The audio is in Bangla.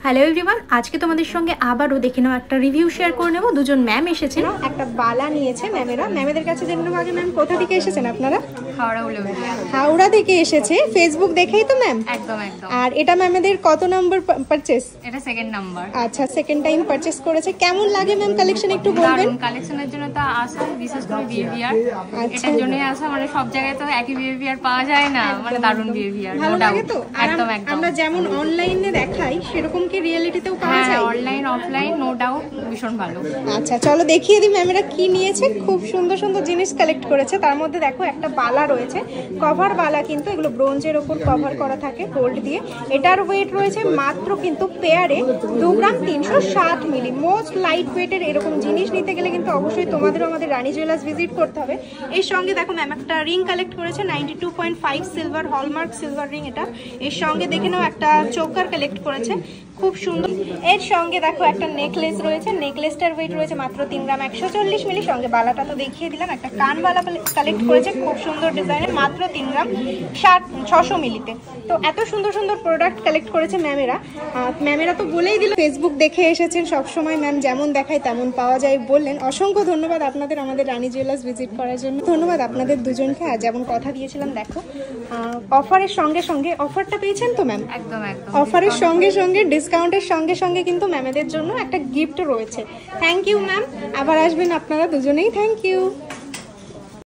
হ্যালো এভরিওয়ান, আজকে তোমাদের সঙ্গে আবারও দেখে নাও একটা রিভিউ শেয়ার করে নেব। দুজন ম্যাম এসেছেন, একটা বালা নিয়েছে ম্যামেদের কাছে জেনে নেবো। আগে ম্যাম কোথা থেকে এসেছেন আপনারা? হাওড়া থেকে এসেছে। ফেসবুক দেখেই তো ম্যাম? একদম একদম। আর এটা ম্যামেদের কত নাম্বার পারচেজ? এটা সেকেন্ড নাম্বার। আচ্ছা, সেকেন্ড টাইম পারচেজ করেছে। কেমন লাগে ম্যাম কালেকশন একটু বলবেন? কালেকশনের জন্য তো আসা, বিশেষ করে বিহেভিয়ার, এটার জন্যই আসা। মানে সব জায়গায় তো একই বিহেভিয়ার পাওয়া যায় না, মানে দারুণ বিহেভিয়ার। ভালো লাগে তো? একদম একদম। আমরা যেমন অনলাইনে দেখাই সেরকম কি রিয়েলিটিতেও পাওয়া যায়? অনলাইন অফলাইন নো ডাউট ভীষণ ভালো। আচ্ছা চলো দেখিয়ে দিই ম্যামেরা কি নিয়েছে। খুব সুন্দর সুন্দর জিনিস কালেক্ট করেছে। তার মধ্যে দেখো একটা বালা রয়েছে, কভার বালা, কিন্তু এগুলো ব্রোঞ্জের ওপর কভার করা থাকে গোল্ড দিয়ে। এটার ওয়েট রয়েছে মাত্র কিন্তু পেয়ারে 2 গ্রাম 307 মিলি। মোস্ট লাইট ওয়েটের এরকম জিনিস নিতে গেলে কিন্তু অবশ্যই তোমাদেরও আমাদের রানী জুয়েলার্স ভিজিট করতে হবে। এর সঙ্গে দেখো ম্যাম একটা রিং কালেক্ট করেছে 92.5 সিলভার, হলমার্ক সিলভার রিং এটা। এর সঙ্গে দেখে নাও একটা চোকার কালেক্ট করেছে, খুব সুন্দর। এর সঙ্গে দেখো একটা নেকলেস রয়েছে, নেকলেসটার ওয়েট রয়েছে মাত্র 3 গ্রাম 140 মিলি। সঙ্গে বালাটা তো দেখিয়ে দিলাম। একটা কানবালা কালেক্ট করেছে খুব সুন্দর ডিজাইনের, মাত্র 3 গ্রাম 600 মিলিতে। তো এত সুন্দর সুন্দর প্রোডাক্ট কালেক্ট করেছে ম্যামেরা তো বলেই দিল ফেসবুক দেখে এসেছেন। সবসময় ম্যাম যেমন দেখায় তেমন পাওয়া যায় বললেন। অসংখ্য ধন্যবাদ আপনাদের আমাদের রানী জুয়েলার্স ভিজিট করার জন্য। ধন্যবাদ আপনাদের দুজনকে। আর যেমন কথা দিয়েছিলাম দেখো অফারের সঙ্গে সঙ্গে, অফারটা পেয়েছেন তো ম্যাম? একদম একদম। অফারের সঙ্গে সঙ্গে ডিসকাউন্টের সঙ্গে সঙ্গে কিন্তু ম্যামেদের জন্য একটা গিফট রয়েছে। থ্যাংক ইউ ম্যাম, আবার আসবেন আপনারা দুজনেই। Thank you.